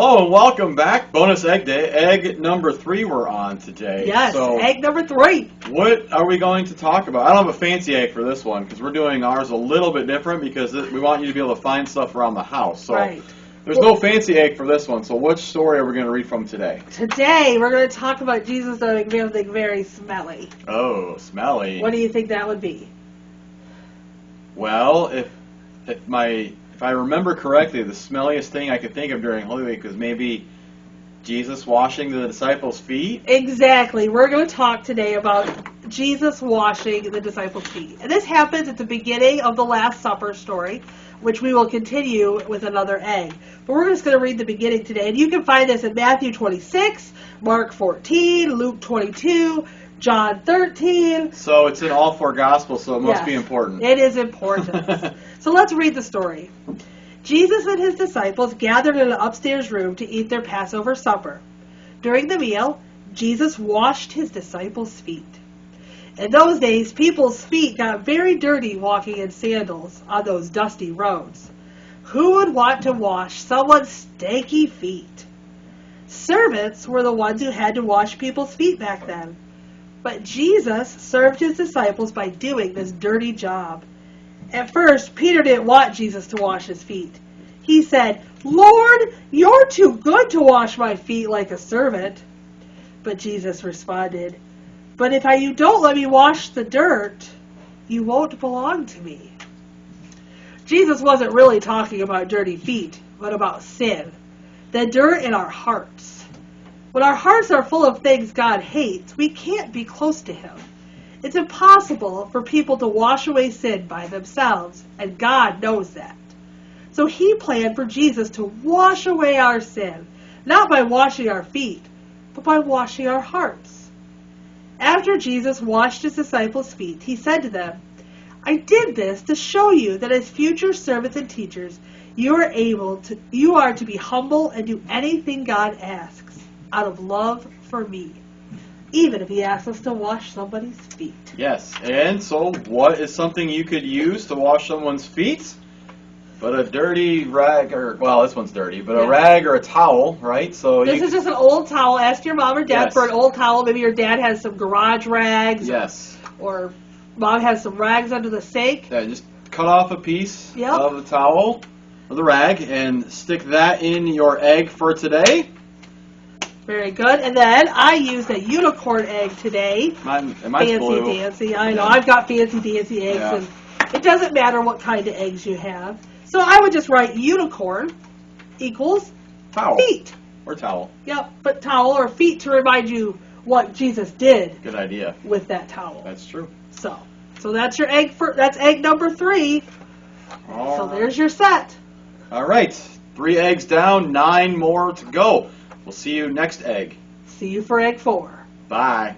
Hello and welcome back. Bonus egg day. Egg number 3 we're on today. Yes, so egg number 3. What are we going to talk about? I don't have a fancy egg for this one because we're doing ours a little bit different because we want you to be able to find stuff around the house. So Right. there's no fancy egg for this one. So which story are we going to read from today? Today we're going to talk about Jesus doing something very smelly. Oh, smelly. What do you think that would be? Well, if I remember correctly, the smelliest thing I could think of during Holy Week was maybe Jesus washing the disciples' feet. Exactly. We're going to talk today about Jesus washing the disciples' feet. And this happens at the beginning of the Last Supper story, which we will continue with another egg. But we're just going to read the beginning today. And you can find this in Matthew 26, Mark 14, Luke 22, John 13. So it's in all 4 Gospels, so it must Yes, be important. It is important. So let's read the story. Jesus and his disciples gathered in an upstairs room to eat their Passover supper. During the meal, Jesus washed his disciples' feet. In those days, people's feet got very dirty walking in sandals on those dusty roads. Who would want to wash someone's stanky feet? Servants were the ones who had to wash people's feet back then. But Jesus served his disciples by doing this dirty job. At first, Peter didn't want Jesus to wash his feet. He said, "Lord, you're too good to wash my feet like a servant." But Jesus responded, "But if you don't let me wash the dirt, you won't belong to me." Jesus wasn't really talking about dirty feet, but about sin, the dirt in our hearts. When our hearts are full of things God hates, we can't be close to him. It's impossible for people to wash away sin by themselves, and God knows that. So he planned for Jesus to wash away our sin, not by washing our feet, but by washing our hearts. After Jesus washed his disciples' feet, he said to them, "I did this to show you that as future servants and teachers, you are to be humble and do anything God asks, out of love for me, even if he asks us to wash somebody's feet." Yes, and so what is something you could use to wash someone's feet? But a dirty rag, well, this one's dirty, but a rag or a towel, right? So this is just an old towel. Ask your mom or dad for an old towel. Maybe your dad has some garage rags. Yes. Or mom has some rags under the sink. Yeah, just cut off a piece of the towel or the rag and stick that in your egg for today. Very good. And then I used a unicorn egg today. Mine's fancy blue. Dancy. I know. I've got fancy dancy eggs. And it doesn't matter what kind of eggs you have. So I would just write unicorn equals towel. Feet. Or towel. Yep. But towel or feet to remind you what Jesus did. Good idea. With that towel. That's true. So that's your egg that's egg number 3. So there's your set. All right. 3 eggs down, 9 more to go. We'll see you next egg. See you for egg 4. Bye.